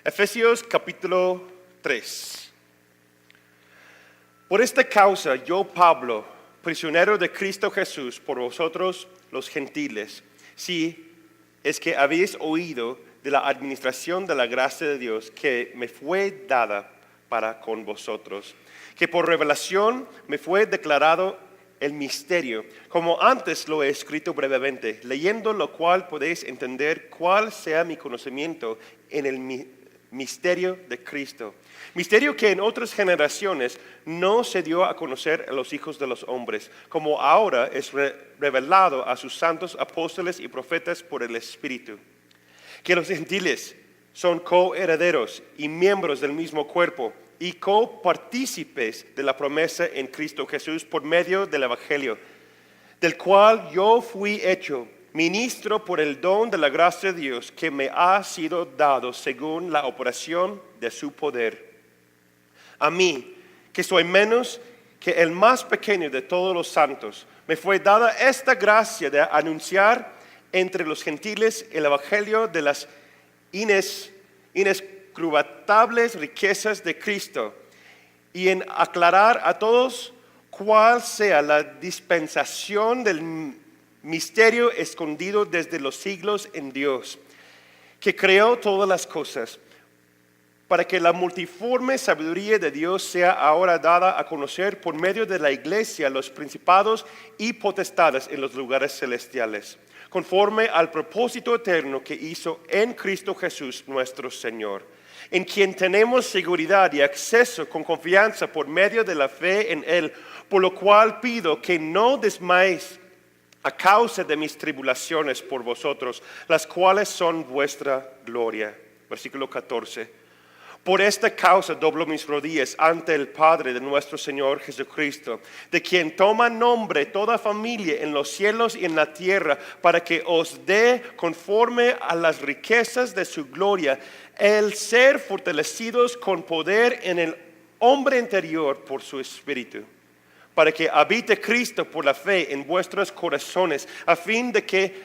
Efesios capítulo 3. Por esta causa, yo, Pablo, prisionero de Cristo Jesús, por vosotros los gentiles, si es que habéis oído de la administración de la gracia de Dios que me fue dada para con vosotros, que por revelación me fue declarado el misterio, como antes lo he escrito brevemente, leyendo lo cual podéis entender cuál sea mi conocimiento en el misterio de Cristo. Misterio que en otras generaciones no se dio a conocer a los hijos de los hombres, como ahora es revelado a sus santos apóstoles y profetas por el Espíritu. Que los gentiles son coherederos y miembros del mismo cuerpo y copartícipes de la promesa en Cristo Jesús por medio del Evangelio, del cual yo fui hecho ministro por el don de la gracia de Dios que me ha sido dado según la operación de su poder. A mí, que soy menos que el más pequeño de todos los santos, me fue dada esta gracia de anunciar entre los gentiles el Evangelio de las inescrutables riquezas de Cristo y en aclarar a todos cuál sea la dispensación del misterio escondido desde los siglos en Dios, que creó todas las cosas, para que la multiforme sabiduría de Dios sea ahora dada a conocer por medio de la iglesia los principados y potestades en los lugares celestiales, conforme al propósito eterno que hizo en Cristo Jesús nuestro Señor, en quien tenemos seguridad y acceso con confianza por medio de la fe en Él, por lo cual pido que no desmayéis a causa de mis tribulaciones por vosotros, las cuales son vuestra gloria. Versículo 14. Por esta causa doblo mis rodillas ante el Padre de nuestro Señor Jesucristo, de quien toma nombre toda familia en los cielos y en la tierra, para que os dé conforme a las riquezas de su gloria, el ser fortalecidos con poder en el hombre interior por su Espíritu, para que habite Cristo por la fe en vuestros corazones, a fin de que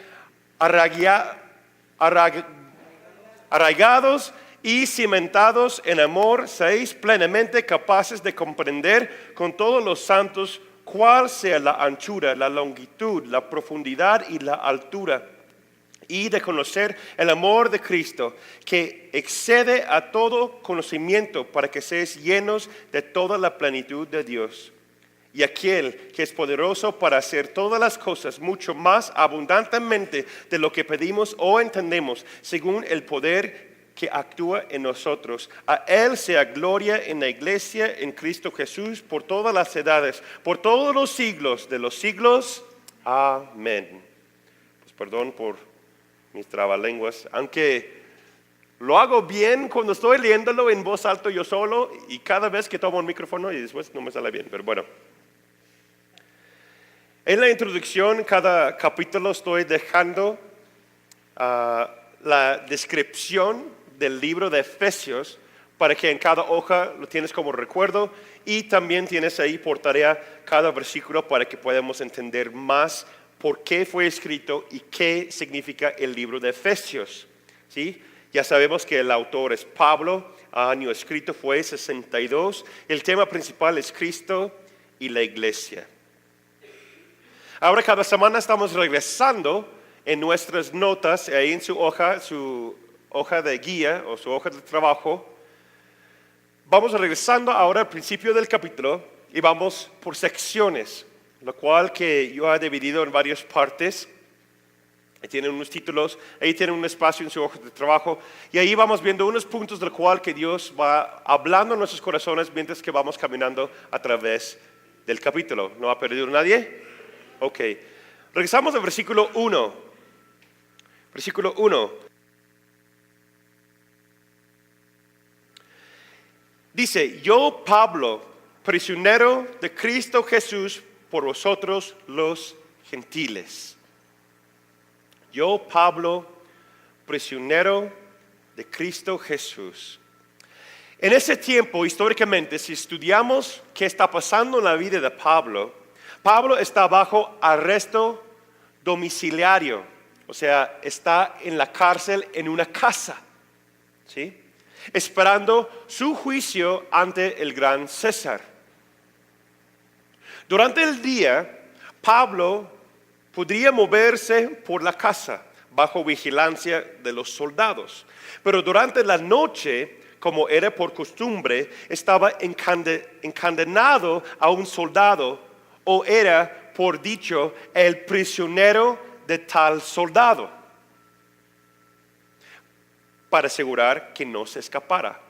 arraigados y cimentados en amor, seáis plenamente capaces de comprender con todos los santos cuál sea la anchura, la longitud, la profundidad y la altura, y de conocer el amor de Cristo, que excede a todo conocimiento, para que seáis llenos de toda la plenitud de Dios. Y aquel que es poderoso para hacer todas las cosas mucho más abundantemente de lo que pedimos o entendemos, según el poder que actúa en nosotros. A Él sea gloria en la iglesia, en Cristo Jesús, por todas las edades, por todos los siglos de los siglos. Amén. Pues perdón por mis trabalenguas, aunque lo hago bien cuando estoy leyéndolo en voz alta yo solo, y cada vez que tomo un micrófono y después no me sale bien, pero bueno. En la introducción, cada capítulo estoy dejando la descripción del libro de Efesios, para que en cada hoja lo tienes como recuerdo, y también tienes ahí por tarea cada versículo para que podamos entender más por qué fue escrito y qué significa el libro de Efesios. ¿Sí? Ya sabemos que el autor es Pablo, año escrito fue 62, el tema principal es Cristo y la iglesia. Ahora cada semana estamos regresando en nuestras notas, ahí en su hoja de guía o su hoja de trabajo. Vamos regresando ahora al principio del capítulo y vamos por secciones, lo cual que yo he dividido en varias partes. Ahí tienen unos títulos, ahí tienen un espacio en su hoja de trabajo, y ahí vamos viendo unos puntos del cual que Dios va hablando en nuestros corazones mientras que vamos caminando a través del capítulo. ¿No ha perdido nadie? Ok. Regresamos al versículo 1. Versículo 1. Dice, yo Pablo, prisionero de Cristo Jesús por vosotros los gentiles. Yo Pablo, prisionero de Cristo Jesús. En ese tiempo, históricamente, si estudiamos qué está pasando en la vida de Pablo, Pablo está bajo arresto domiciliario, o sea, está en la cárcel en una casa, ¿sí? esperando su juicio ante el gran César. Durante el día, Pablo podría moverse por la casa bajo vigilancia de los soldados, pero durante la noche, como era por costumbre, estaba encadenado a un soldado, o era, por dicho, el prisionero de tal soldado, para asegurar que no se escapara.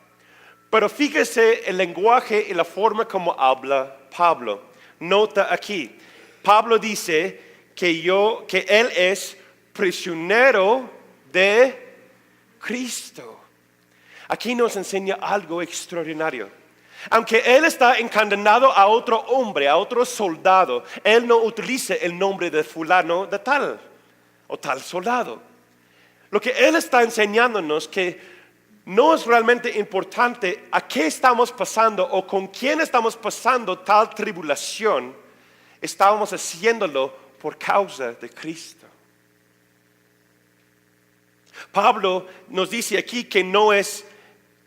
Pero fíjese el lenguaje y la forma como habla Pablo. Nota aquí, Pablo dice que él es prisionero de Cristo. Aquí nos enseña algo extraordinario. Aunque él está encadenado a otro hombre, a otro soldado, él no utiliza el nombre de fulano de tal o tal soldado. Lo que él está enseñándonos que no es realmente importante a qué estamos pasando o con quién estamos pasando tal tribulación, estamos haciéndolo por causa de Cristo. Pablo nos dice aquí que no es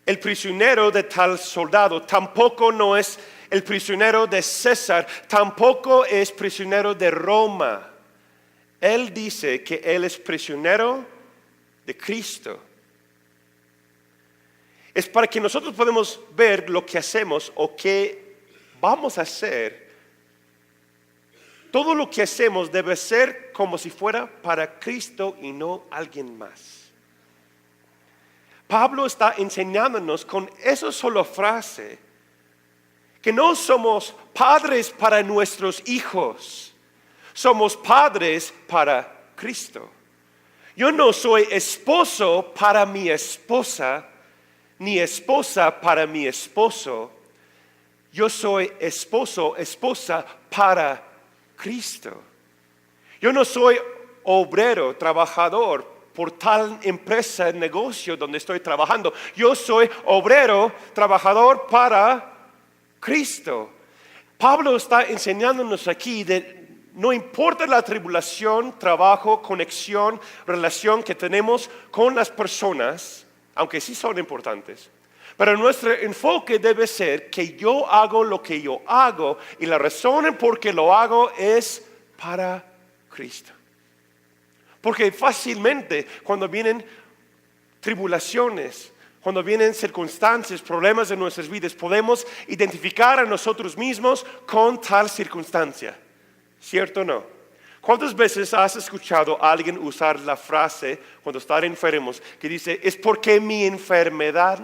el prisionero de tal soldado, tampoco no es el prisionero de César, tampoco es prisionero de Roma. Él dice que él es prisionero de Cristo. Es para que nosotros podamos ver lo que hacemos o qué vamos a hacer. Todo lo que hacemos debe ser como si fuera para Cristo y no alguien más. Pablo está enseñándonos con esa sola frase que no somos padres para nuestros hijos, somos padres para Cristo. Yo no soy esposo para mi esposa, ni esposa para mi esposo. Yo soy esposo, esposa para Cristo. Yo no soy obrero, trabajador por tal empresa, negocio donde estoy trabajando. Yo soy obrero, trabajador para Cristo. Pablo está enseñándonos aquí de no importa la tribulación, trabajo, conexión, relación que tenemos con las personas, aunque sí son importantes, pero nuestro enfoque debe ser que yo hago lo que yo hago y la razón por qué lo hago es para Cristo. Porque fácilmente cuando vienen tribulaciones, cuando vienen circunstancias, problemas en nuestras vidas, podemos identificar a nosotros mismos con tal circunstancia. ¿Cierto o no? ¿Cuántas veces has escuchado a alguien usar la frase cuando están enfermos que dice, es porque mi enfermedad?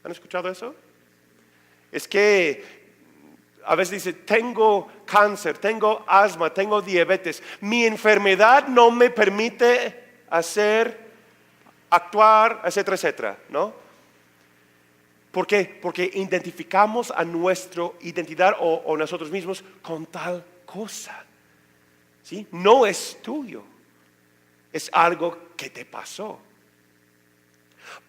¿Han escuchado eso? Es que a veces dice, tengo cáncer, tengo asma, tengo diabetes. Mi enfermedad no me permite actuar, etcétera, etcétera, ¿no? ¿Por qué? Porque identificamos a nuestra identidad o nosotros mismos con tal cosa. ¿Sí? No es tuyo, es algo que te pasó.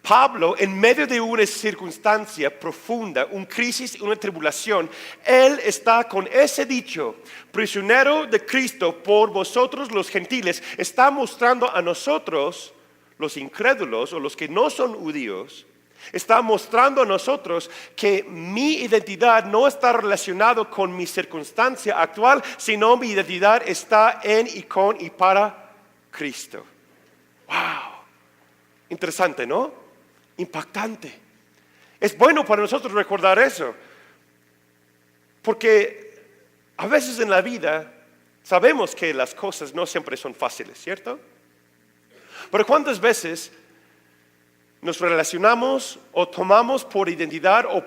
Pablo, en medio de una circunstancia profunda, una crisis, una tribulación, él está con ese dicho, prisionero de Cristo por vosotros los gentiles, está mostrando a nosotros, los incrédulos o los que no son judíos, está mostrando a nosotros que mi identidad no está relacionada con mi circunstancia actual, sino mi identidad está en y con y para Cristo. ¡Wow! Interesante, ¿no? Impactante. Es bueno para nosotros recordar eso, porque a veces en la vida sabemos que las cosas no siempre son fáciles, ¿cierto? Pero ¿cuántas veces nos relacionamos o tomamos por identidad o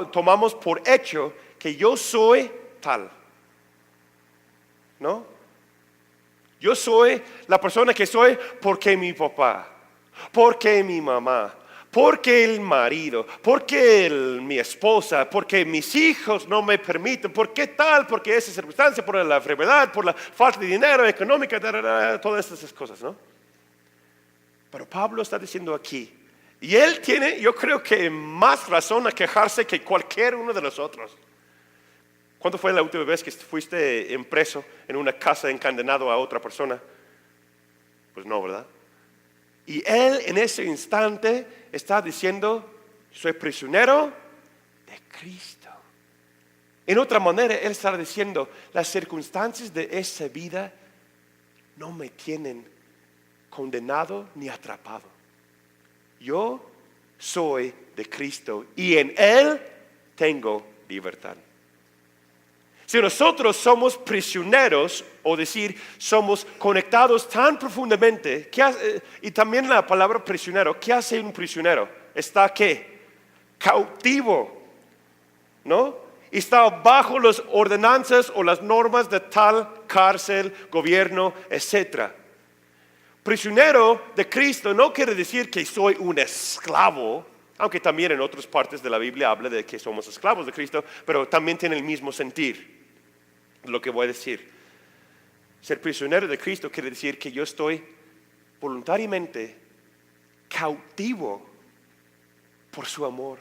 tomamos por hecho que yo soy tal? ¿No? Yo soy la persona que soy porque mi papá, porque mi mamá, porque el marido, porque mi esposa, porque mis hijos no me permiten, porque tal, porque esa circunstancia, por la enfermedad, por la falta de dinero económica, todas esas cosas, ¿no? Pero Pablo está diciendo aquí, y él tiene, yo creo que más razón a quejarse que cualquier uno de nosotros. ¿Cuándo fue la última vez que fuiste preso en una casa encadenado a otra persona? Pues no, ¿verdad? Y él en ese instante está diciendo, soy prisionero de Cristo. En otra manera, él está diciendo, las circunstancias de esa vida no me tienen condenado ni atrapado. Yo soy de Cristo y en él tengo libertad. Si nosotros somos prisioneros, o decir, somos conectados tan profundamente, y también la palabra prisionero, ¿qué hace un prisionero? Está ¿qué? Cautivo, ¿no? Está bajo las ordenanzas o las normas de tal cárcel, gobierno, etc. Prisionero de Cristo no quiere decir que soy un esclavo, aunque también en otras partes de la Biblia habla de que somos esclavos de Cristo, pero también tiene el mismo sentir. Lo que voy a decir, ser prisionero de Cristo quiere decir que yo estoy voluntariamente cautivo por su amor,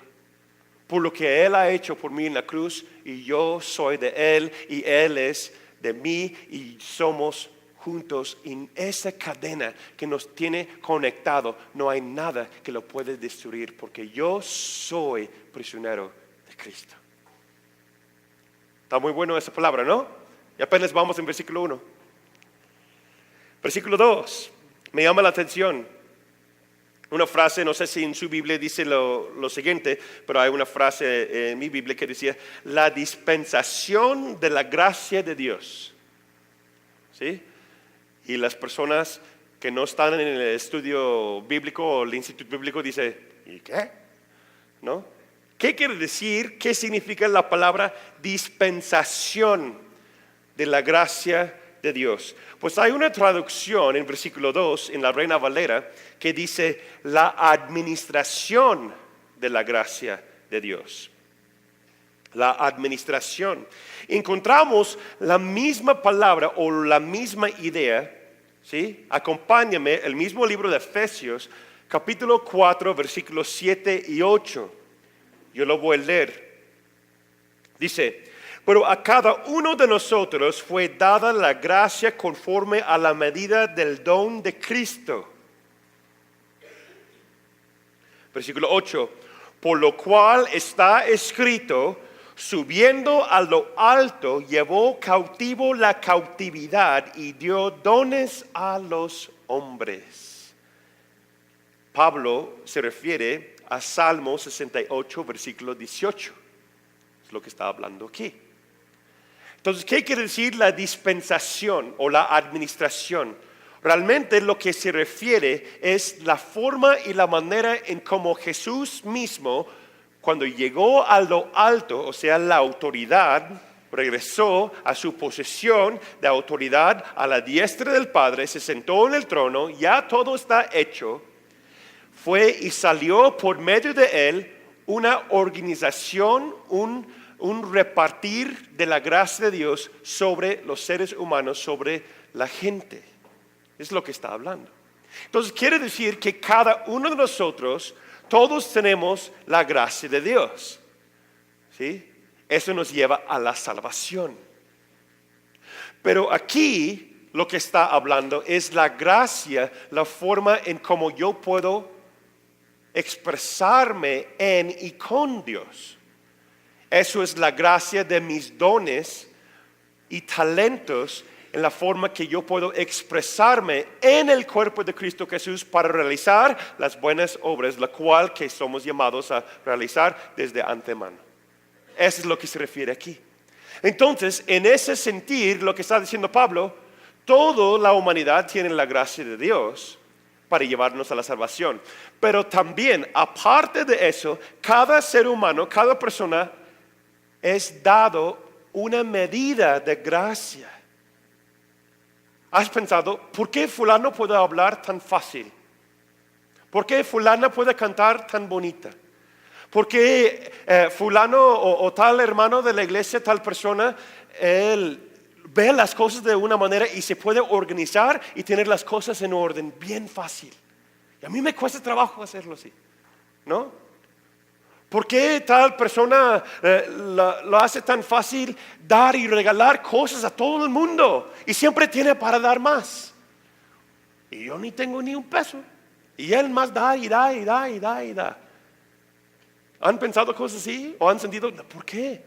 por lo que Él ha hecho por mí en la cruz, y yo soy de Él y Él es de mí, y somos juntos en esa cadena que nos tiene conectado. No hay nada que lo puede destruir, porque yo soy prisionero de Cristo. Está muy bueno esa palabra, ¿no? Y apenas vamos en versículo 1. Versículo 2, me llama la atención. Una frase, no sé si en su Biblia dice lo siguiente, pero hay una frase en mi Biblia que decía, la dispensación de la gracia de Dios. ¿Sí? Y las personas que no están en el estudio bíblico o el instituto bíblico dicen, ¿y qué? ¿No? ¿Qué quiere decir? ¿Qué significa la palabra dispensación de la gracia de Dios? Pues hay una traducción en versículo 2 en la Reina Valera que dice la administración de la gracia de Dios. La administración. Encontramos la misma palabra o la misma idea, ¿sí? Acompáñame, el mismo libro de Efesios, capítulo 4, versículos 7 y 8. Yo lo voy a leer. Dice, pero a cada uno de nosotros fue dada la gracia conforme a la medida del don de Cristo. Versículo 8, por lo cual está escrito, subiendo a lo alto, llevó cautivo la cautividad y dio dones a los hombres. Pablo se refiere a Salmo 68, versículo 18. Es lo que está hablando aquí. Entonces, ¿qué quiere decir la dispensación o la administración? Realmente lo que se refiere es la forma y la manera en cómo Jesús mismo, cuando llegó a lo alto, o sea, la autoridad, regresó a su posesión de autoridad a la diestra del Padre, se sentó en el trono, ya todo está hecho. Fue y salió por medio de él una organización, un repartir de la gracia de Dios sobre los seres humanos, sobre la gente. Es lo que está hablando. Entonces quiere decir que cada uno de nosotros, todos tenemos la gracia de Dios. ¿Sí? Eso nos lleva a la salvación. Pero aquí lo que está hablando es la gracia, la forma en cómo yo puedo expresarme en y con Dios. Eso es la gracia de mis dones y talentos, en la forma que yo puedo expresarme en el cuerpo de Cristo Jesús para realizar las buenas obras, la cual que somos llamados a realizar desde antemano. Eso es lo que se refiere aquí. Entonces, en ese sentir, lo que está diciendo Pablo, toda la humanidad tiene la gracia de Dios para llevarnos a la salvación. Pero también, aparte de eso, cada ser humano, cada persona es dado una medida de gracia. ¿Has pensado, por qué fulano puede hablar tan fácil? ¿Por qué fulana puede cantar tan bonita? ¿Por qué fulano o tal hermano de la iglesia, tal persona, él ve las cosas de una manera y se puede organizar y tener las cosas en orden bien fácil? Y a mí me cuesta trabajo hacerlo así, ¿no? ¿Por qué tal persona lo hace tan fácil dar y regalar cosas a todo el mundo y siempre tiene para dar más? Y yo ni tengo ni un peso. Y Él más da y da y da y da y da. ¿Han pensado cosas así? ¿O han sentido? ¿Por qué?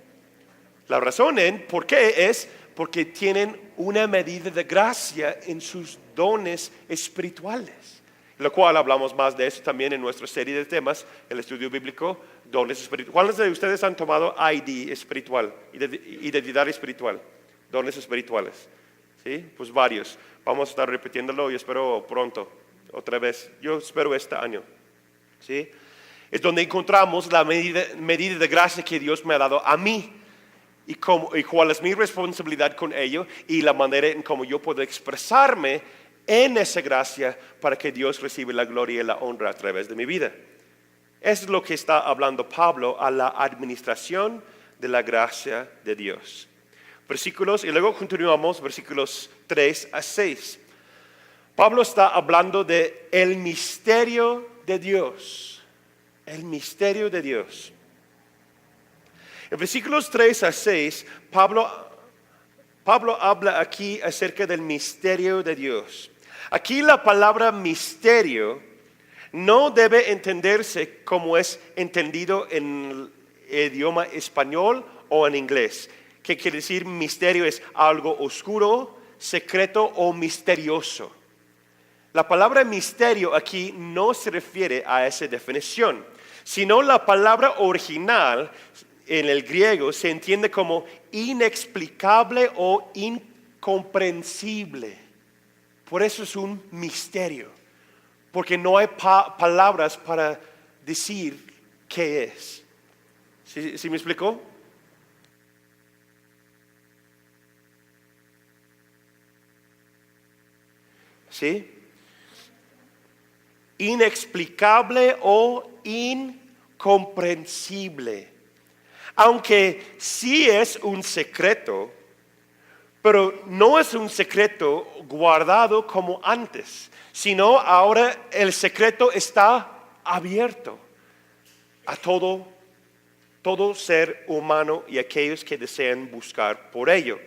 La razón en por qué es porque tienen una medida de gracia en sus dones espirituales. Lo cual hablamos más de eso también en nuestra serie de temas, el estudio bíblico, dones espirituales. ¿Cuáles de ustedes han tomado ID espiritual, identidad espiritual, dones espirituales? ¿Sí? Pues varios. Vamos a estar repitiéndolo y espero pronto, otra vez. Yo espero este año. ¿Sí? Es donde encontramos la medida de gracia que Dios me ha dado a mí. Y cuál es mi responsabilidad con ello y la manera en cómo yo puedo expresarme en esa gracia para que Dios reciba la gloria y la honra a través de mi vida. Eso es lo que está hablando Pablo a la administración de la gracia de Dios. Versículos, y luego continuamos, versículos 3 a 6. Pablo está hablando de el misterio de Dios. El misterio de Dios. En versículos 3 a 6, Pablo habla aquí acerca del misterio de Dios. Aquí la palabra misterio no debe entenderse como es entendido en el idioma español o en inglés. ¿Qué quiere decir misterio? Es algo oscuro, secreto o misterioso. La palabra misterio aquí no se refiere a esa definición, sino la palabra original en el griego se entiende como inexplicable o incomprensible. Por eso es un misterio, porque no hay palabras para decir qué es. ¿Sí me explicó? ¿Sí? Inexplicable o incomprensible. Aunque sí es un secreto, pero no es un secreto guardado como antes, sino ahora el secreto está abierto a todo ser humano y aquellos que desean buscar por ello.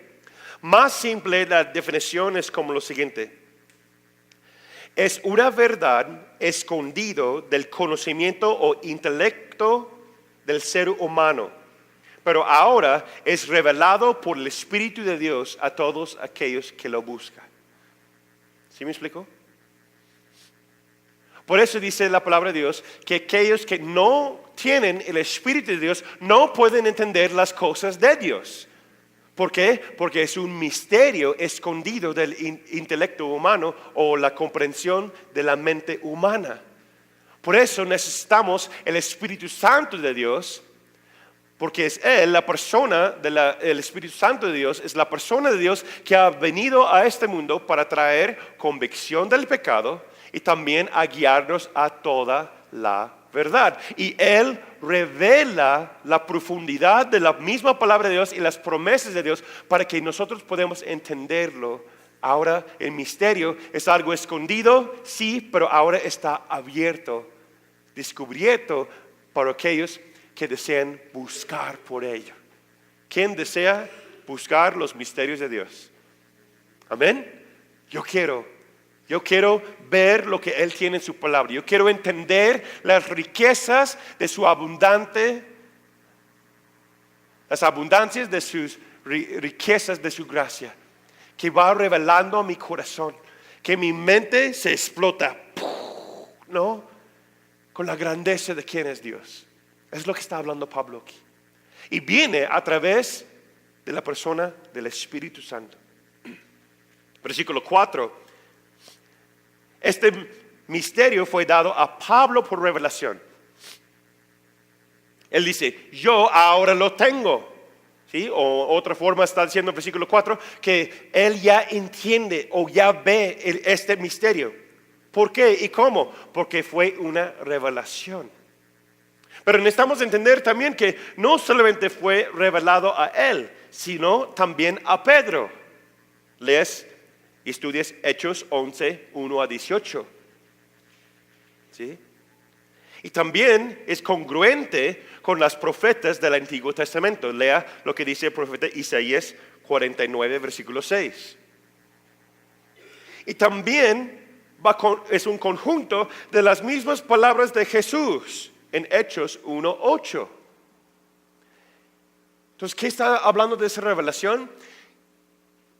Más simple, la definición es como lo siguiente. Es una verdad escondido del conocimiento o intelecto del ser humano, pero ahora es revelado por el Espíritu de Dios a todos aquellos que lo buscan. ¿Sí me explico? Por eso dice la palabra de Dios que aquellos que no tienen el Espíritu de Dios no pueden entender las cosas de Dios. ¿Por qué? Porque es un misterio escondido del intelecto humano o la comprensión de la mente humana. Por eso necesitamos el Espíritu Santo de Dios, porque es Él, la persona el Espíritu Santo de Dios, es la persona de Dios que ha venido a este mundo para traer convicción del pecado y también a guiarnos a toda la verdad. Y Él revela la profundidad de la misma palabra de Dios y las promesas de Dios para que nosotros podamos entenderlo. Ahora el misterio es algo escondido, sí, pero ahora está abierto, descubierto para aquellos que desean buscar por ello. ¿Quién desea buscar los misterios de Dios? Amén. Yo quiero ver lo que Él tiene en su palabra. Yo quiero entender las riquezas de su las abundancias de sus riquezas de su gracia, que va revelando a mi corazón, que mi mente se explota, ¿no? Con la grandeza de quién es Dios. Es lo que está hablando Pablo aquí. Y viene a través de la persona del Espíritu Santo. Versículo 4. Este misterio fue dado a Pablo por revelación. Él dice, yo ahora lo tengo. ¿Sí? O otra forma está diciendo en versículo 4 que él ya entiende o ya ve este misterio. ¿Por qué y cómo? Porque fue una revelación. Pero necesitamos entender también que no solamente fue revelado a él, sino también a Pedro. Lees y estudias Hechos 11, 1 a 18. ¿Sí? Y también es congruente con las profetas del Antiguo Testamento. Lea lo que dice el profeta Isaías 49, versículo 6. Y también es un conjunto de las mismas palabras de Jesús en Hechos 1:8. Entonces, ¿qué está hablando de esa revelación?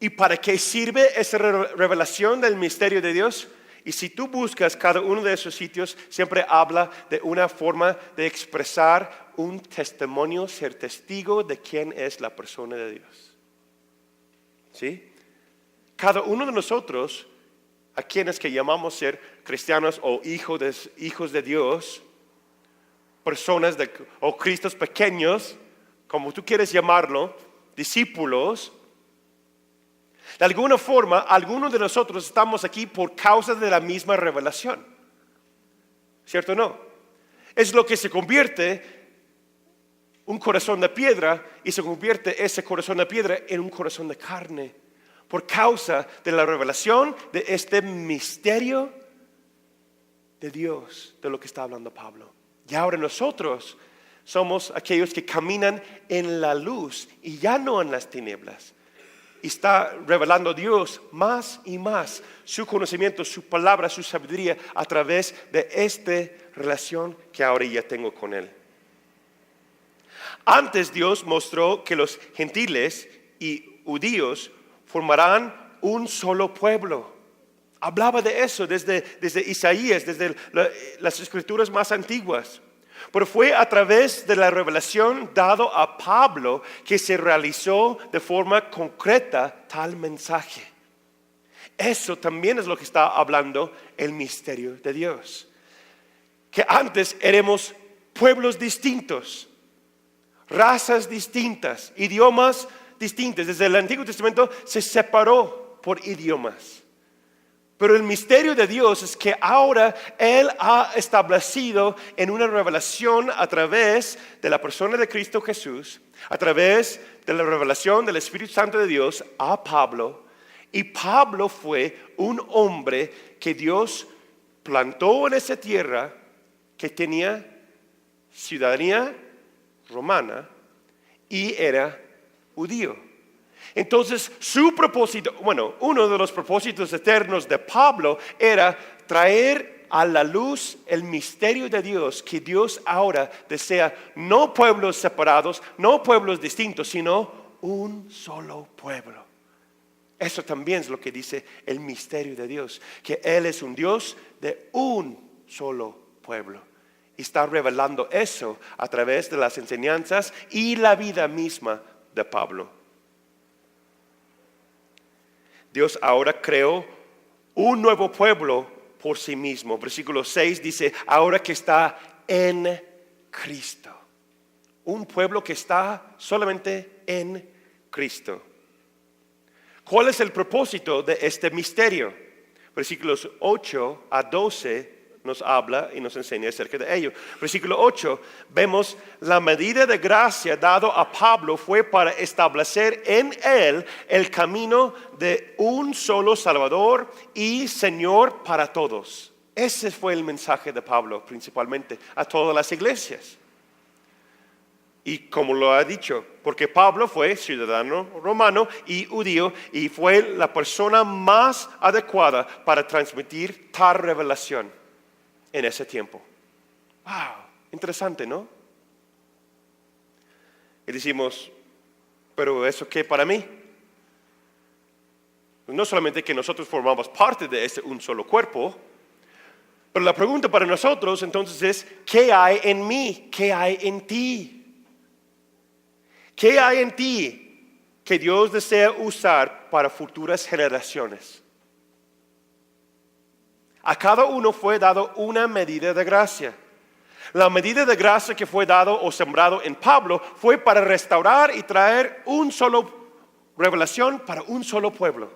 ¿Y para qué sirve esa revelación del misterio de Dios? Y si tú buscas cada uno de esos sitios, siempre habla de una forma de expresar un testimonio, ser testigo de quién es la persona de Dios. ¿Sí? Cada uno de nosotros, a quienes que llamamos ser cristianos o hijos de Dios, personas o cristos pequeños, como tú quieres llamarlo, discípulos, de alguna forma, algunos de nosotros estamos aquí por causa de la misma revelación. ¿Cierto o no? Es lo que se convierte un corazón de piedra y se convierte ese corazón de piedra en un corazón de carne. Por causa de la revelación de este misterio de Dios, de lo que está hablando Pablo. Y ahora nosotros somos aquellos que caminan en la luz y ya no en las tinieblas. Y está revelando Dios más y más su conocimiento, su palabra, su sabiduría a través de esta relación que ahora ya tengo con Él. Antes Dios mostró que los gentiles y judíos formarán un solo pueblo. Hablaba de eso desde Isaías, desde las escrituras más antiguas. Pero fue a través de la revelación dado a Pablo que se realizó de forma concreta tal mensaje. Eso también es lo que está hablando el misterio de Dios. Que antes éramos pueblos distintos, razas distintas, idiomas distintos. Desde el Antiguo Testamento se separó por idiomas. Pero el misterio de Dios es que ahora Él ha establecido en una revelación a través de la persona de Cristo Jesús, a través de la revelación del Espíritu Santo de Dios a Pablo. Y Pablo fue un hombre que Dios plantó en esa tierra que tenía ciudadanía romana y era judío. Entonces su propósito, uno de los propósitos eternos de Pablo era traer a la luz el misterio de Dios, que Dios ahora desea no pueblos separados, no pueblos distintos, sino un solo pueblo. Eso también es lo que dice el misterio de Dios, que Él es un Dios de un solo pueblo. Y está revelando eso a través de las enseñanzas y la vida misma de Pablo. Dios ahora creó un nuevo pueblo por sí mismo. Versículo 6 dice, ahora que está en Cristo. Un pueblo que está solamente en Cristo. ¿Cuál es el propósito de este misterio? Versículos 8 a 12 nos habla y nos enseña acerca de ello. Versículo 8, vemos la medida de gracia dado a Pablo fue para establecer en él el camino de un solo Salvador y Señor para todos. Ese fue el mensaje de Pablo principalmente a todas las iglesias. Y como lo ha dicho, porque Pablo fue ciudadano romano y judío y fue la persona más adecuada para transmitir tal revelación en ese tiempo. Wow, interesante, ¿no? Y decimos, pero ¿eso qué para mí? No solamente que nosotros formamos parte de ese un solo cuerpo, pero la pregunta para nosotros entonces es, ¿qué hay en mí? ¿Qué hay en ti? ¿Qué hay en ti que Dios desea usar para futuras generaciones? A cada uno fue dado una medida de gracia. La medida de gracia que fue dado o sembrado en Pablo fue para restaurar y traer un solo revelación para un solo pueblo.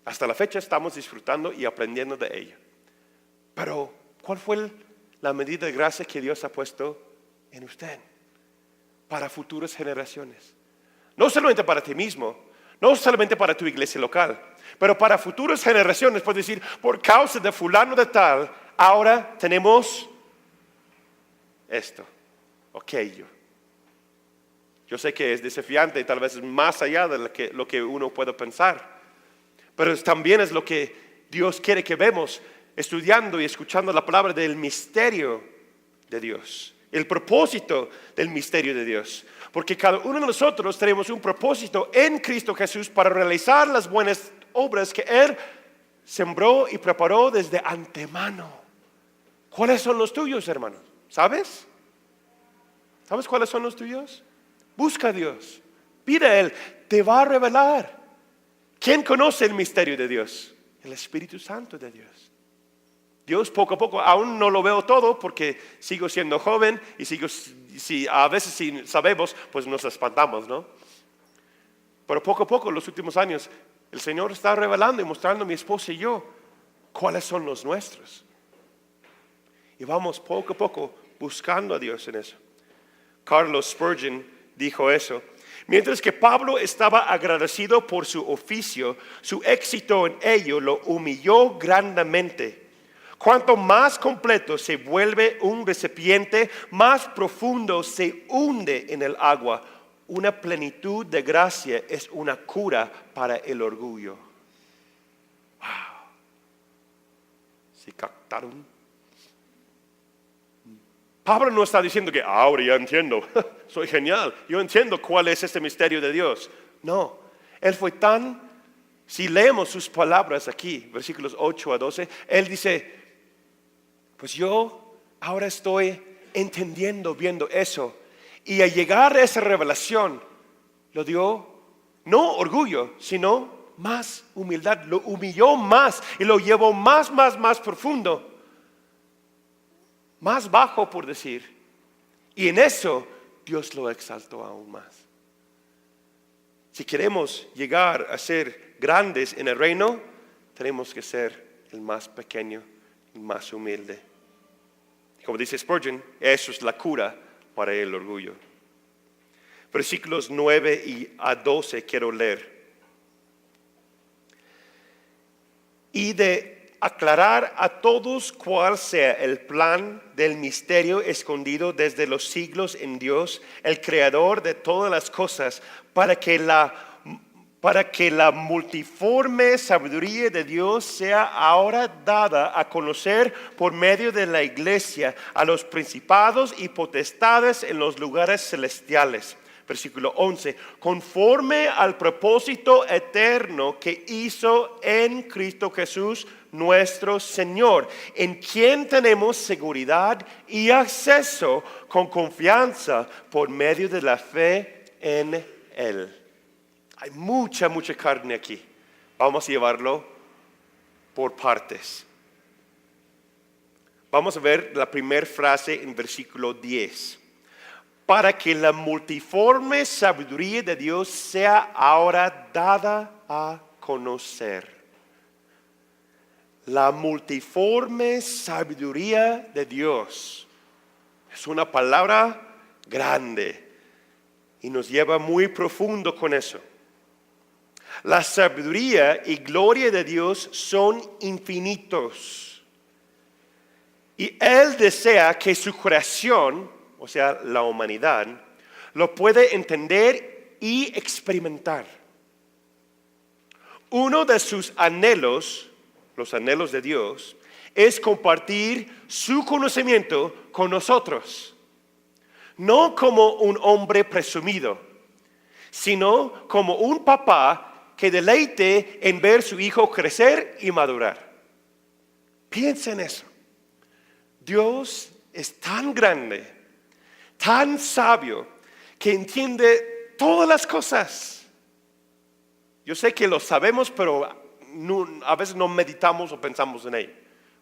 Hasta la fecha estamos disfrutando y aprendiendo de ella. Pero, ¿cuál fue la medida de gracia que Dios ha puesto en usted para futuras generaciones? No solamente para ti mismo, no solamente para tu iglesia local, pero para futuras generaciones. Puedes decir, por causa de fulano de tal, ahora tenemos esto, aquello. Yo sé que es desafiante y tal vez es más allá de lo que uno puede pensar, pero también es lo que Dios quiere que vemos, estudiando y escuchando la palabra del misterio de Dios, el propósito del misterio de Dios, porque cada uno de nosotros tenemos un propósito en Cristo Jesús para realizar las buenas obras que Él sembró y preparó desde antemano. ¿Cuáles son los tuyos, hermanos? ¿Sabes? ¿Sabes cuáles son los tuyos? Busca a Dios, pide a Él, te va a revelar. ¿Quién conoce el misterio de Dios? El Espíritu Santo de Dios. Dios poco a poco, aún no lo veo todo porque sigo siendo joven y a veces si sabemos, pues nos espantamos, ¿no? Pero poco a poco, en los últimos años, el Señor está revelando y mostrando a mi esposa y yo cuáles son los nuestros. Y vamos poco a poco buscando a Dios en eso. Carlos Spurgeon dijo eso. Mientras que Pablo estaba agradecido por su oficio, su éxito en ello lo humilló grandemente. Cuanto más completo se vuelve un recipiente, más profundo se hunde en el agua. Una plenitud de gracia es una cura para el orgullo. Wow. ¿Sí captaron? Pablo no está diciendo que ahora ya entiendo, soy genial, yo entiendo cuál es este misterio de Dios. No, él fue si leemos sus palabras aquí, versículos 8 a 12, él dice, pues yo ahora estoy entendiendo, viendo eso. Y al llegar a esa revelación, lo dio no orgullo, sino más humildad. Lo humilló más y lo llevó más profundo. Más bajo, por decir. Y en eso Dios lo exaltó aún más. Si queremos llegar a ser grandes en el reino, tenemos que ser el más pequeño, el más humilde. Como dice Spurgeon, eso es la cura para el orgullo. Versículos 9 a 12 quiero leer. Y de aclarar a todos cuál sea el plan del misterio escondido desde los siglos en Dios, el creador de todas las cosas, para que la multiforme sabiduría de Dios sea ahora dada a conocer por medio de la iglesia a los principados y potestades en los lugares celestiales. Versículo 11, conforme al propósito eterno que hizo en Cristo Jesús nuestro Señor, en quien tenemos seguridad y acceso con confianza por medio de la fe en Él. Hay mucha carne aquí. Vamos a llevarlo por partes. Vamos a ver la primera frase en versículo 10. Para que la multiforme sabiduría de Dios sea ahora dada a conocer. La multiforme sabiduría de Dios es una palabra grande y nos lleva muy profundo con eso. La sabiduría y gloria de Dios son infinitos. Y Él desea que su creación, o sea, la humanidad, lo puede entender y experimentar. Uno de sus anhelos, los anhelos de Dios, es compartir su conocimiento con nosotros. No como un hombre presumido, sino como un papá que deleite en ver su hijo crecer y madurar. Piensa en eso. Dios es tan grande, tan sabio, que entiende todas las cosas. Yo sé que lo sabemos, pero a veces no meditamos o pensamos en ello.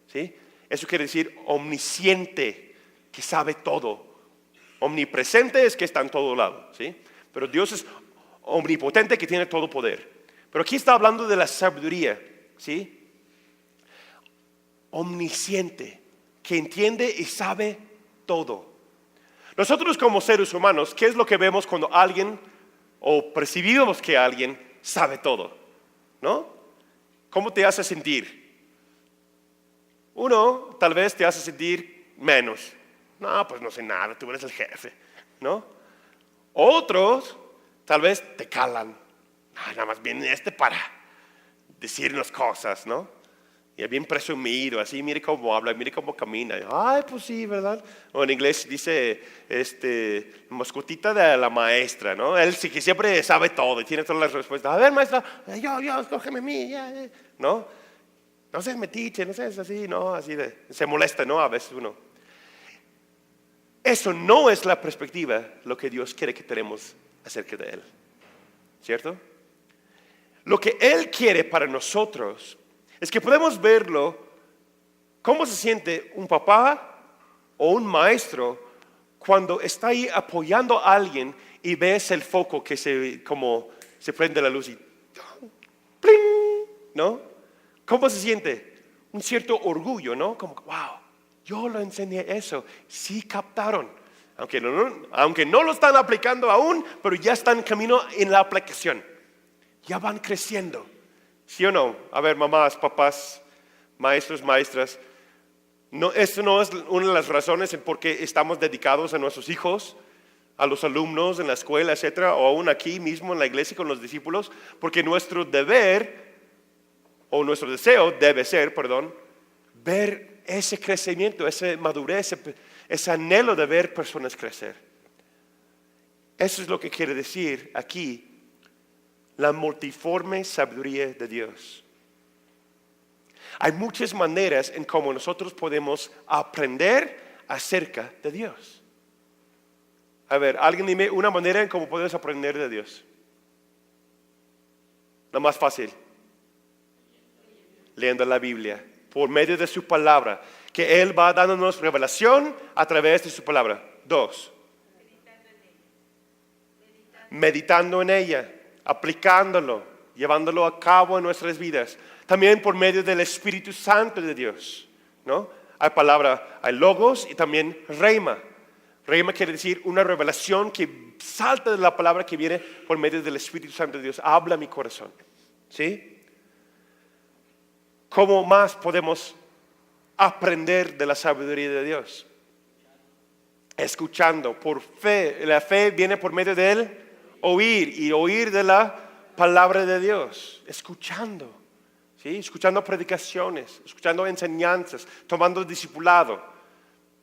¿Sí? Eso quiere decir omnisciente, que sabe todo. Omnipresente es que está en todo lado. ¿Sí? Pero Dios es omnipotente, que tiene todo poder. Pero aquí está hablando de la sabiduría, ¿sí? Omnisciente, que entiende y sabe todo. Nosotros como seres humanos, ¿qué es lo que vemos cuando alguien o percibimos que alguien sabe todo? ¿No? ¿Cómo te hace sentir? Uno tal vez te hace sentir menos. No, pues no sé nada, tú eres el jefe, ¿no? Otros tal vez te calan. Nada más viene para decirnos cosas, ¿no? Y es bien presumido, así, mire cómo habla, mire cómo camina. Ay, pues sí, ¿verdad? O en inglés dice, mascotita de la maestra, ¿no? Él sí que siempre sabe todo y tiene todas las respuestas. A ver, maestra, yo, escógeme a mí, ya, ¿no? No seas metiche, no seas así, ¿no? Así se molesta, ¿no? A veces uno. Eso no es la perspectiva, lo que Dios quiere que tenemos acerca de Él. ¿Cierto? Lo que Él quiere para nosotros es que podemos verlo, cómo se siente un papá o un maestro cuando está ahí apoyando a alguien y ves el foco que se prende la luz y ¡pling! ¿No? ¿Cómo se siente? Un cierto orgullo, ¿no? Como, wow, yo lo enseñé eso, sí captaron. Aunque no lo están aplicando aún, pero ya están en camino en la aplicación. Ya van creciendo. ¿Sí o no? A ver, mamás, papás, maestros, maestras. Esto no es una de las razones en por qué estamos dedicados a nuestros hijos, a los alumnos en la escuela, etcétera, o aún aquí mismo en la iglesia con los discípulos, porque nuestro deber, o nuestro deseo debe ser, ver ese crecimiento, esa madurez, ese anhelo de ver personas crecer. Eso es lo que quiere decir aquí la multiforme sabiduría de Dios. Hay muchas maneras en cómo nosotros podemos aprender acerca de Dios. A ver, alguien dime una manera en cómo puedes aprender de Dios. La más fácil. Leyendo la Biblia, por medio de su palabra, que Él va dándonos revelación a través de su palabra. 2. Meditando en ella, aplicándolo, llevándolo a cabo en nuestras vidas. También por medio del Espíritu Santo de Dios, ¿no? Hay logos y también reima. Reima quiere decir una revelación que salta de la palabra que viene por medio del Espíritu Santo de Dios. Habla mi corazón, ¿sí? ¿Cómo más podemos aprender de la sabiduría de Dios? Escuchando, por fe. La fe viene por medio de él oír y oír de la palabra de Dios. Escuchando, ¿sí? Escuchando predicaciones, escuchando enseñanzas, tomando discipulado,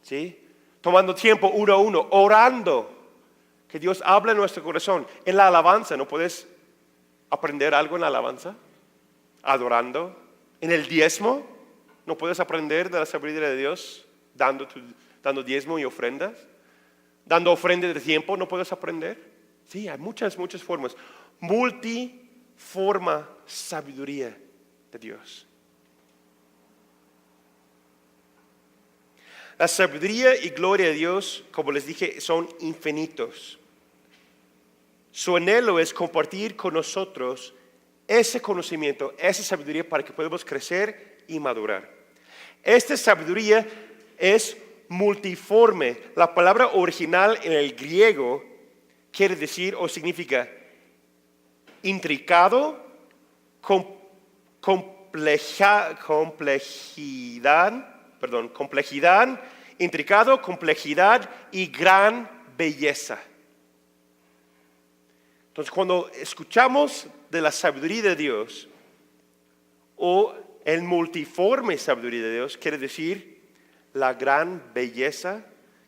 ¿sí? Tomando tiempo uno a uno, orando. Que Dios hable en nuestro corazón. En la alabanza, ¿no puedes aprender algo en la alabanza? Adorando. En el diezmo, ¿no puedes aprender de la sabiduría de Dios dando diezmo y ofrendas? Dando ofrenda de tiempo, ¿no puedes aprender? Sí, hay muchas formas. Multiforma sabiduría de Dios. La sabiduría y gloria de Dios, como les dije, son infinitos. Su anhelo es compartir con nosotros ese conocimiento, esa sabiduría para que podamos crecer y madurar. Esta sabiduría es multiforme. La palabra original en el griego quiere decir o significa intricado, complejidad, intricado, complejidad y gran belleza. Entonces, cuando escuchamos de la sabiduría de Dios o el multiforme sabiduría de Dios, quiere decir la gran belleza,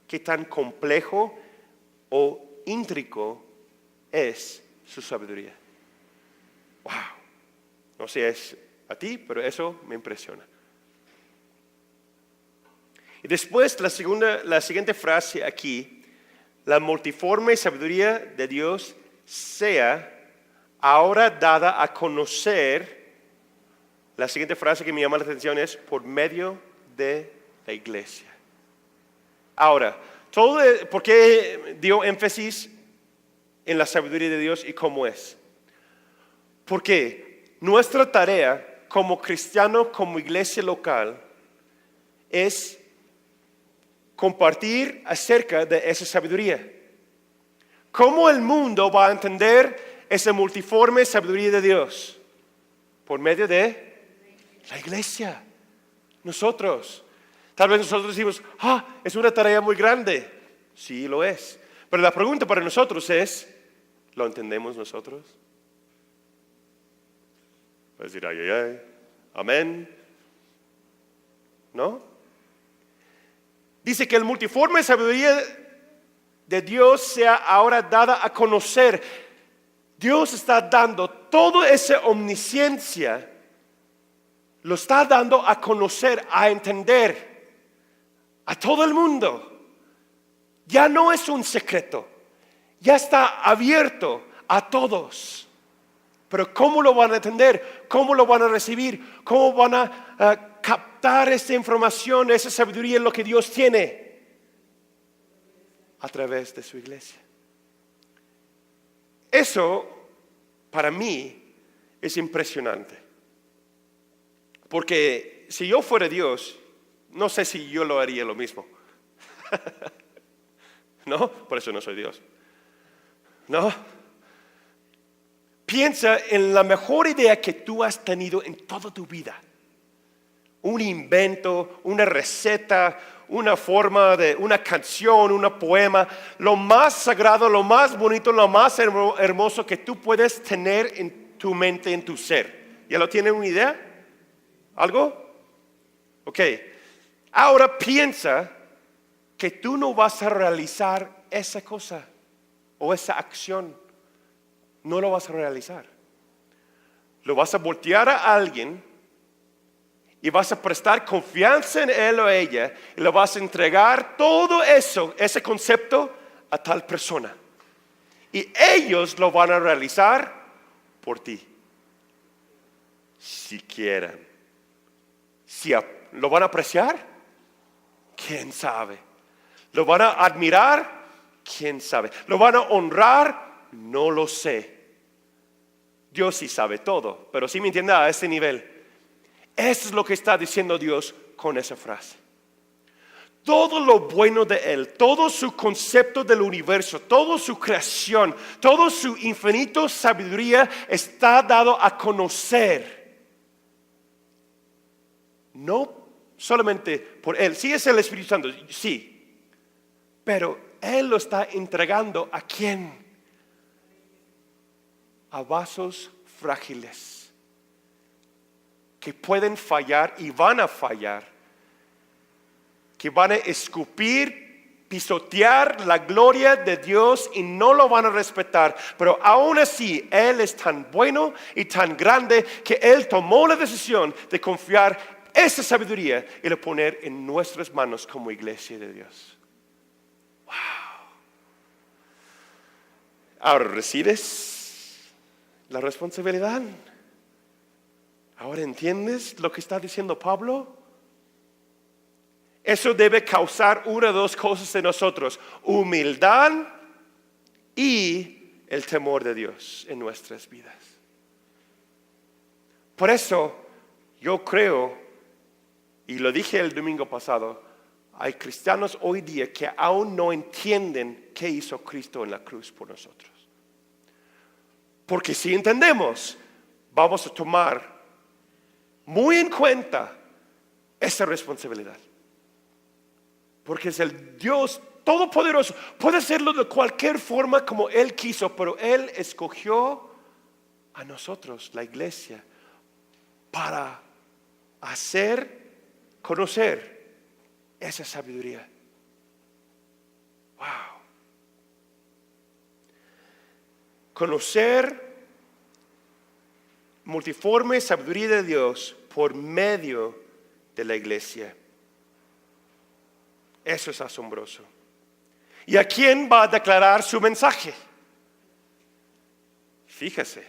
qué tan complejo o íntrico es su sabiduría. Wow. No sé es a ti, pero eso me impresiona. Y después la siguiente frase aquí, la multiforme sabiduría de Dios sea ahora dada a conocer. La siguiente frase que me llama la atención es por medio de la iglesia. Ahora, ¿por qué dio énfasis en la sabiduría de Dios y cómo es? Porque nuestra tarea como cristiano, como iglesia local, es compartir acerca de esa sabiduría. ¿Cómo el mundo va a entender esa multiforme sabiduría de Dios? Por medio de la iglesia. Nosotros. Tal vez nosotros decimos, es una tarea muy grande. Sí, lo es. Pero la pregunta para nosotros es, ¿lo entendemos nosotros? Puedes decir, ay, amén. ¿no? Dice que el multiforme sabiduría de Dios sea ahora dada a conocer. Dios está dando toda esa omnisciencia, lo está dando a conocer, a entender a todo el mundo. Ya no es un secreto, ya está abierto a todos. Pero ¿cómo lo van a entender? ¿Cómo lo van a recibir? ¿Cómo van a captar esa información, esa sabiduría en lo que Dios tiene? A través de su iglesia. Eso, para mí, es impresionante. Porque si yo fuera Dios, no sé si yo lo haría lo mismo. ¿No? Por eso no soy Dios. ¿No? Piensa en la mejor idea que tú has tenido en toda tu vida. Un invento, una receta, una forma de una canción, un poema, lo más sagrado, lo más bonito, lo más hermoso que tú puedes tener en tu mente, en tu ser. ¿Ya lo tienen una idea? ¿Algo? Ok. Ahora piensa que tú no vas a realizar esa cosa o esa acción. No lo vas a realizar. Lo vas a voltear a alguien y vas a prestar confianza en él o ella y le vas a entregar todo eso, ese concepto a tal persona. Y ellos lo van a realizar por ti. Si quieren. Si lo van a apreciar, quién sabe. Lo van a admirar, quién sabe. Lo van a honrar, no lo sé. Dios sí sabe todo, pero sí me entiende a ese nivel. Eso es lo que está diciendo Dios con esa frase. Todo lo bueno de Él, todo su concepto del universo, toda su creación, toda su infinita sabiduría está dado a conocer. No solamente por Él, sí es el Espíritu Santo, sí, pero Él lo está entregando ¿a quién? A vasos frágiles que pueden fallar y van a fallar, que van a escupir, pisotear la gloria de Dios y no lo van a respetar. Pero aún así, Él es tan bueno y tan grande que Él tomó la decisión de confiar esa sabiduría y la poner en nuestras manos como iglesia de Dios. Wow. Ahora, ¿recibes la responsabilidad? ¿Ahora entiendes lo que está diciendo Pablo? Eso debe causar una o dos cosas en nosotros: humildad y el temor de Dios en nuestras vidas. Por eso yo creo, y lo dije el domingo pasado, hay cristianos hoy día que aún no entienden qué hizo Cristo en la cruz por nosotros. Porque si entendemos, vamos a tomar muy en cuenta esa responsabilidad. Porque es el Dios todopoderoso. Puede hacerlo de cualquier forma como Él quiso, pero Él escogió a nosotros, la iglesia, para conocer esa sabiduría. Wow. Conocer multiforme sabiduría de Dios por medio de la iglesia. Eso es asombroso. ¿Y a quién va a declarar su mensaje? Fíjese,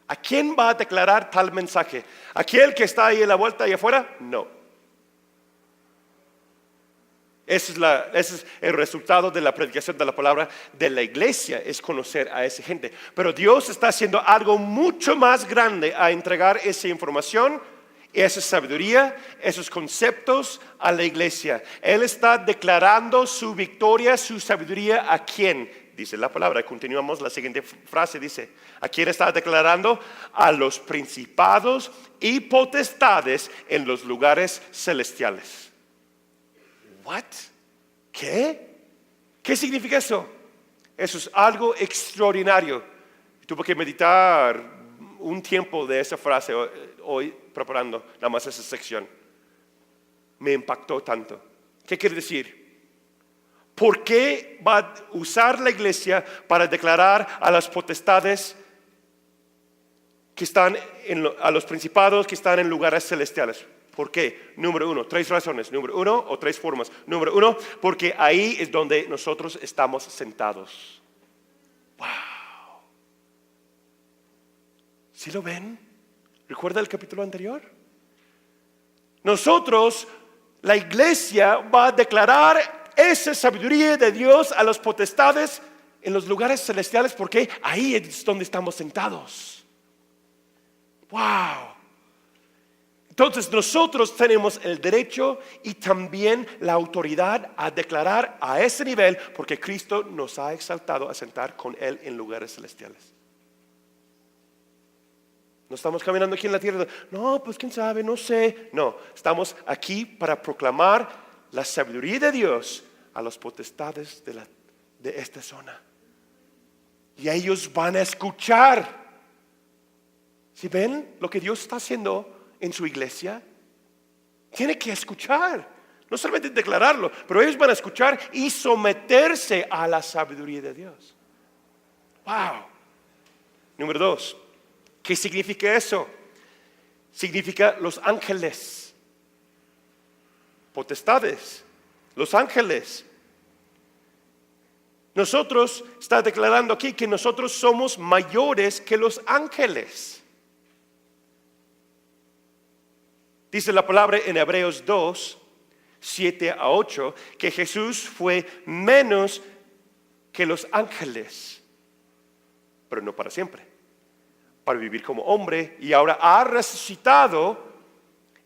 ¿a quién va a declarar tal mensaje? ¿Aquel que está ahí en la vuelta y afuera? No. Ese es el resultado de la predicación de la palabra de la iglesia, es conocer a esa gente. Pero Dios está haciendo algo mucho más grande a entregar esa información, esa sabiduría, esos conceptos a la iglesia. Él está declarando su victoria, su sabiduría ¿a quién? Dice la palabra. Continuamos la siguiente frase, dice: ¿a quién está declarando? A los principados y potestades en los lugares celestiales. ¿What? ¿Qué? ¿Qué significa eso? Eso es algo extraordinario. Tuve que meditar un tiempo de esa frase hoy preparando nada más esa sección. me impactó tanto. ¿Qué quiere decir? ¿Por qué va a usar la iglesia para declarar a las potestades que están a los principados que están en lugares celestiales? ¿Por qué? Número uno, 3 razones. Número uno, o 3 formas. Número uno, porque ahí es donde nosotros estamos sentados. ¡Wow! ¿Sí lo ven? ¿Recuerda el capítulo anterior? Nosotros, la iglesia, va a declarar esa sabiduría de Dios a las potestades en los lugares celestiales, porque ahí es donde estamos sentados. ¡Wow! Entonces nosotros tenemos el derecho y también la autoridad a declarar a ese nivel, porque Cristo nos ha exaltado a sentar con Él en lugares celestiales. No estamos caminando aquí en la tierra, no, pues quién sabe, no sé. No, estamos aquí para proclamar la sabiduría de Dios a las potestades de esta zona. Y ellos van a escuchar. ¿Sí ven lo que Dios está haciendo en su iglesia? Tiene que escuchar, no solamente declararlo, pero ellos van a escuchar y someterse a la sabiduría de Dios. Wow. Número 2, ¿qué significa eso? Significa los ángeles, potestades, los ángeles. Nosotros, está declarando aquí que nosotros somos mayores que los ángeles. Dice la palabra en Hebreos 2, 7 a 8, que Jesús fue menos que los ángeles, pero no para siempre, para vivir como hombre, y ahora ha resucitado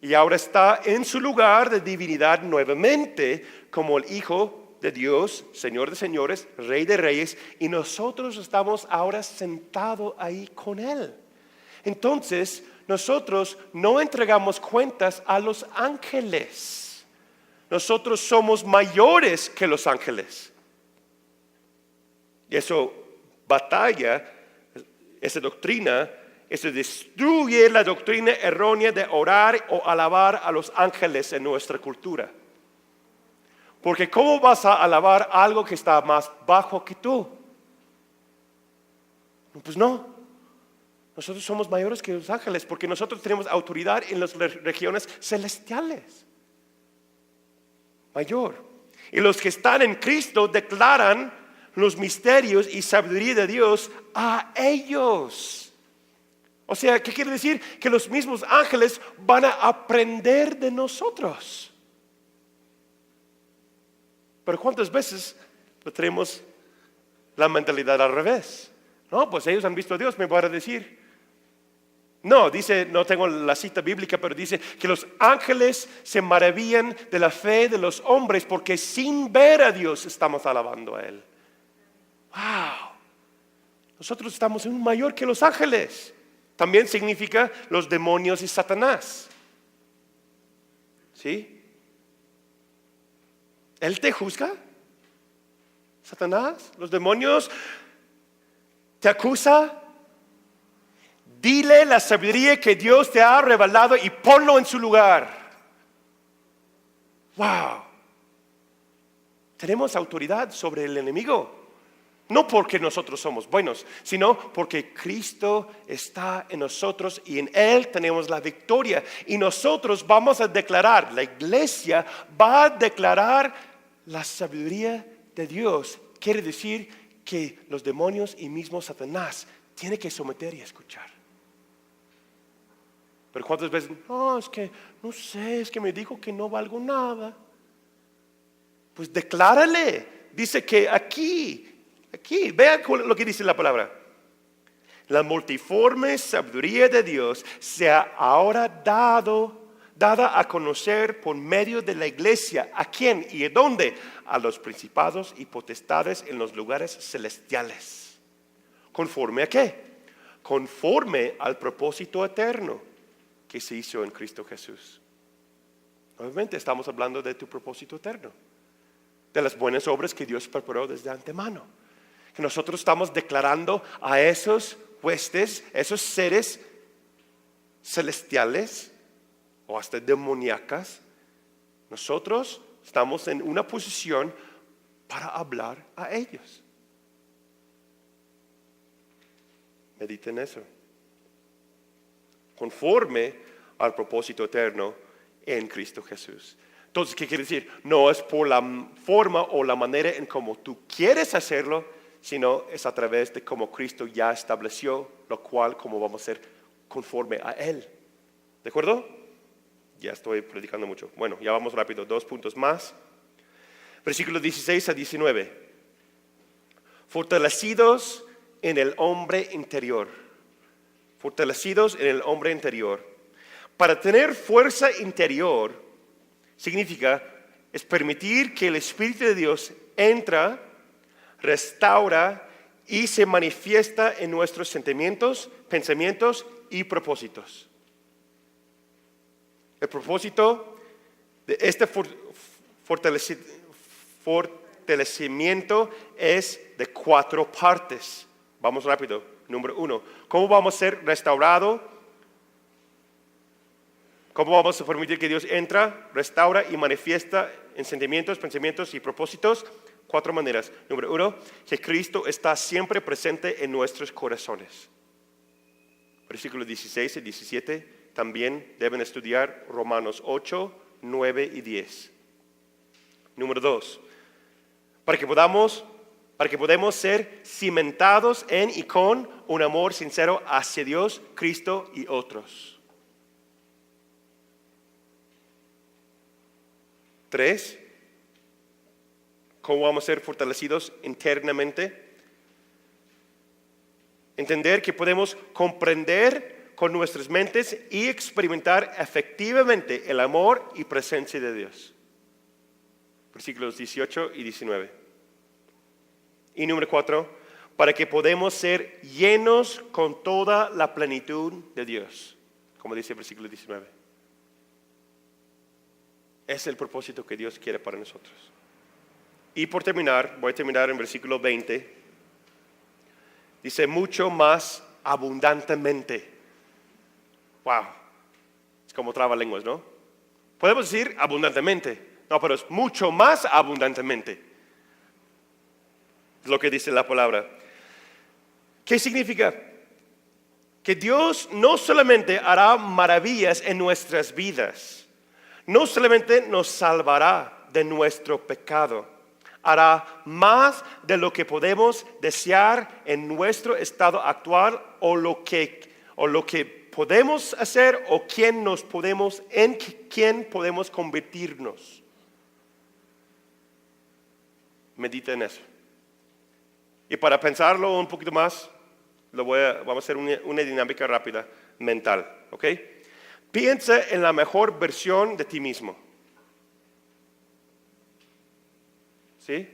y ahora está en su lugar de divinidad nuevamente como el Hijo de Dios, Señor de señores, Rey de reyes, y nosotros estamos ahora sentados ahí con Él. Entonces, nosotros no entregamos cuentas a los ángeles. Nosotros somos mayores que los ángeles. Y eso batalla, esa doctrina, eso destruye la doctrina errónea de orar o alabar a los ángeles en nuestra cultura. Porque ¿cómo vas a alabar algo que está más bajo que tú? Pues no. Nosotros somos mayores que los ángeles porque nosotros tenemos autoridad en las regiones celestiales. Mayor. Y los que están en Cristo declaran los misterios y sabiduría de Dios a ellos. O sea, ¿qué quiere decir? Que los mismos ángeles van a aprender de nosotros. Pero ¿cuántas veces tenemos la mentalidad al revés? No, pues ellos han visto a Dios, me van a decir. No, dice, no tengo la cita bíblica, pero dice que los ángeles se maravillan de la fe de los hombres porque sin ver a Dios estamos alabando a Él. Wow, nosotros estamos aún mayor que los ángeles. También significa los demonios y Satanás. ¿Sí? ¿Él te juzga? ¿Satanás? ¿Los demonios te acusa? Dile la sabiduría que Dios te ha revelado y ponlo en su lugar. Wow. Tenemos autoridad sobre el enemigo. No porque nosotros somos buenos, sino porque Cristo está en nosotros y en Él tenemos la victoria. Y nosotros vamos a declarar, la iglesia va a declarar la sabiduría de Dios. Quiere decir que los demonios y mismo Satanás tienen que someter y escuchar. Pero ¿cuántas veces? No, es que no sé, es que me dijo que no valgo nada. Pues declárale. Dice que aquí, vean lo que dice la palabra. La multiforme sabiduría de Dios se ha ahora dada a conocer por medio de la iglesia. ¿A quién y a dónde? A los principados y potestades en los lugares celestiales. ¿Conforme a qué? Conforme al propósito eterno que se hizo en Cristo Jesús. Nuevamente estamos hablando de tu propósito eterno, de las buenas obras que Dios preparó desde antemano. Que nosotros estamos declarando a esos huestes, esos seres celestiales o hasta demoníacas, nosotros estamos en una posición para hablar a ellos. Mediten eso. Conforme al propósito eterno en Cristo Jesús. Entonces, ¿qué quiere decir? No es por la forma o la manera en cómo tú quieres hacerlo, sino es a través de cómo Cristo ya estableció, lo cual como vamos a ser conforme a Él. ¿De acuerdo? Ya estoy predicando mucho. Bueno, ya vamos rápido. 2 puntos más. Versículos 16 a 19. Fortalecidos en el hombre interior. Fortalecidos en el hombre interior. Para tener fuerza interior significa es permitir que el Espíritu de Dios entra, restaura y se manifiesta en nuestros sentimientos, pensamientos y propósitos. El propósito de este fortalecimiento es de 4 partes. Vamos rápido. Número 1. ¿Cómo vamos a ser restaurados? ¿Cómo vamos a permitir que Dios entra, restaura y manifiesta en sentimientos, pensamientos y propósitos? 4 maneras. Número 1, que Cristo está siempre presente en nuestros corazones. Versículos 16 y 17. También deben estudiar Romanos 8, 9 y 10. Número 2, para que podamos ser cimentados en y con un amor sincero hacia Dios, Cristo y otros. 3, ¿cómo vamos a ser fortalecidos internamente? Entender que podemos comprender con nuestras mentes y experimentar efectivamente el amor y presencia de Dios. Versículos 18 y 19. Y número 4, para que podamos ser llenos con toda la plenitud de Dios, como dice el versículo 19. Es el propósito que Dios quiere para nosotros. Y por terminar, voy a terminar en versículo 20. Dice, mucho más abundantemente. Wow, es como trabalenguas, ¿no? Podemos decir abundantemente, no, pero es mucho más abundantemente. Es lo que dice la palabra. ¿Qué significa? Que Dios no solamente hará maravillas en nuestras vidas, no solamente nos salvará de nuestro pecado, hará más de lo que podemos desear en nuestro estado actual o lo que podemos hacer o en quién podemos convertirnos. Medita en eso. Y para pensarlo un poquito más, vamos a hacer una dinámica rápida mental, ¿ok? Piensa en la mejor versión de ti mismo. ¿Sí?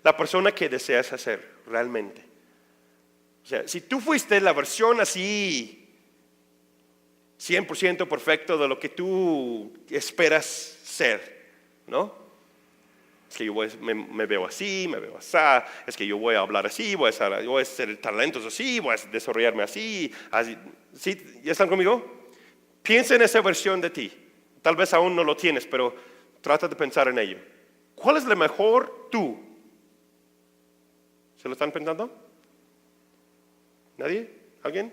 La persona que deseas ser realmente. O sea, si tú fuiste la versión así 100% perfecto de lo que tú esperas ser, ¿no? Es que yo me veo así, me veo así, es que yo voy a hablar así, voy a hacer talentos así, voy a desarrollarme así. ¿Sí? ¿Ya están conmigo? Piensa en esa versión de ti. Tal vez aún no lo tienes, pero trata de pensar en ello. ¿Cuál es la mejor tú? ¿Se lo están pensando? ¿Nadie? ¿Alguien?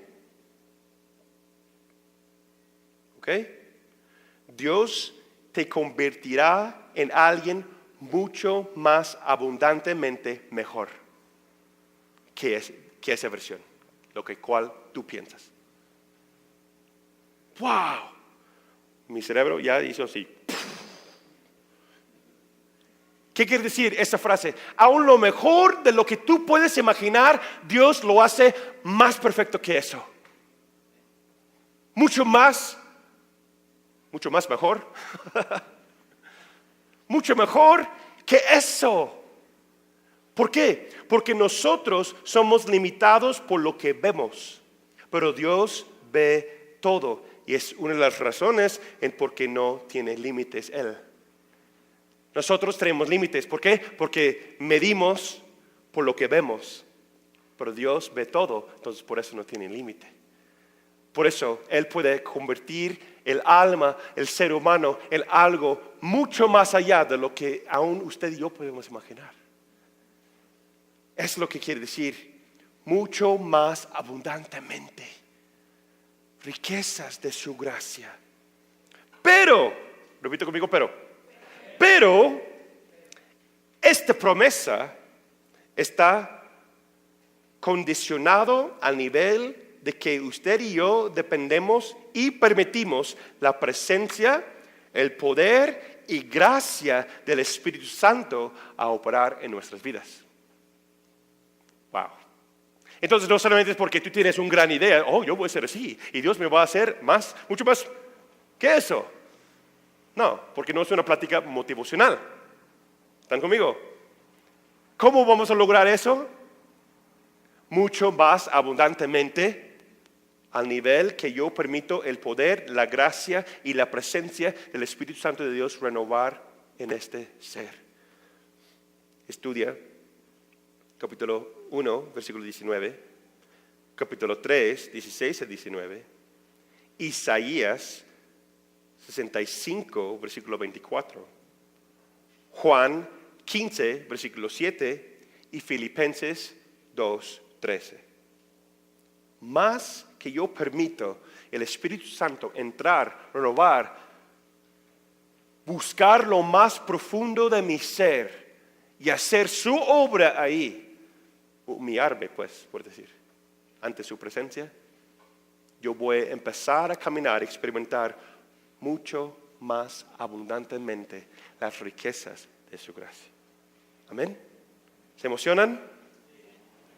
¿Ok? Dios te convertirá en alguien mucho más abundantemente mejor que esa versión, cual tú piensas. ¡Wow! Mi cerebro ya hizo así. ¿Qué quiere decir esa frase? Aún lo mejor de lo que tú puedes imaginar, Dios lo hace más perfecto que eso. Mucho más mejor. Mucho mejor que eso. ¿Por qué? Porque nosotros somos limitados por lo que vemos, pero Dios ve todo y es una de las razones en por qué no tiene límites Él. Nosotros tenemos límites. ¿Por qué? Porque medimos por lo que vemos, pero Dios ve todo, entonces por eso no tiene límite. Por eso Él puede convertir el alma, el ser humano, en algo mucho más allá de lo que aún usted y yo podemos imaginar. Es lo que quiere decir, mucho más abundantemente. Riquezas de su gracia. Pero, repito conmigo, pero, esta promesa está condicionado al nivel de que usted y yo dependemos y permitimos la presencia, el poder y gracia del Espíritu Santo a operar en nuestras vidas. Wow. Entonces no solamente es porque tú tienes una gran idea, yo voy a ser así y Dios me va a hacer mucho más que eso. No, porque no es una plática motivacional. ¿Están conmigo? ¿Cómo vamos a lograr eso? Mucho más abundantemente al nivel que yo permito el poder, la gracia y la presencia del Espíritu Santo de Dios renovar en este ser. Estudia capítulo 1, versículo 19, capítulo 3, 16 a 19, Isaías 65, versículo 24, Juan 15, versículo 7 y Filipenses 2, 13. Más que yo permito el Espíritu Santo entrar, renovar, buscar lo más profundo de mi ser y hacer su obra ahí, humillarme pues, por decir, ante su presencia, yo voy a empezar a caminar, experimentar mucho más abundantemente las riquezas de su gracia. Amén. ¿Se emocionan?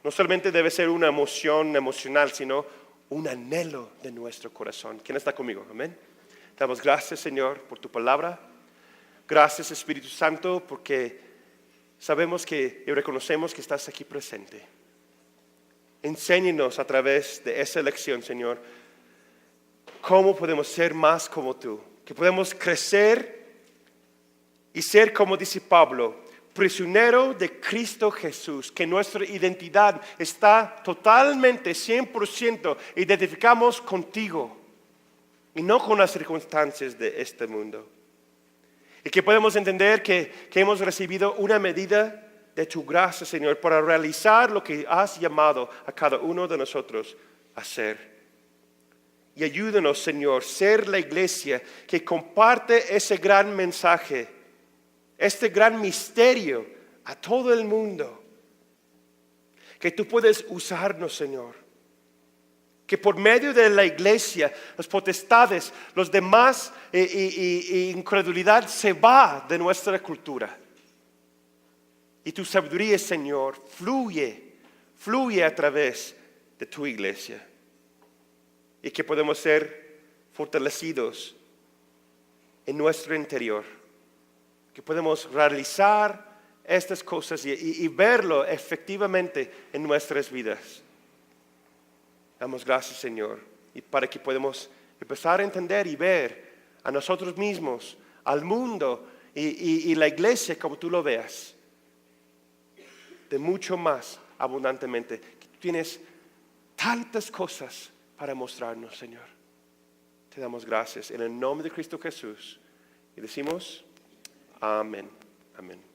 No solamente debe ser una emoción emocional, sino un anhelo de nuestro corazón. ¿Quién está conmigo? Amén. Damos gracias, Señor, por tu palabra. Gracias, Espíritu Santo, porque sabemos y reconocemos que estás aquí presente. Enséñanos a través de esa lección, Señor, cómo podemos ser más como tú. Que podemos crecer y ser, como dice Pablo, prisionero de Cristo Jesús, que nuestra identidad está totalmente, 100% identificamos contigo y no con las circunstancias de este mundo. Y que podemos entender que hemos recibido una medida de tu gracia, Señor, para realizar lo que has llamado a cada uno de nosotros a hacer. Y ayúdanos, Señor, ser la iglesia que comparte ese gran mensaje, este gran misterio a todo el mundo. Que tú puedes usarnos, Señor. Que por medio de la iglesia, las potestades, los demás y incredulidad se va de nuestra cultura. Y tu sabiduría, Señor, fluye a través de tu iglesia. Y que podemos ser fortalecidos en nuestro interior. Que podemos realizar estas cosas y verlo efectivamente en nuestras vidas. Damos gracias, Señor, y para que podamos empezar a entender y ver a nosotros mismos, al mundo y la iglesia como tú lo veas, de mucho más abundantemente. Que tú tienes tantas cosas para mostrarnos, Señor. Te damos gracias en el nombre de Cristo Jesús y decimos amén. Amén.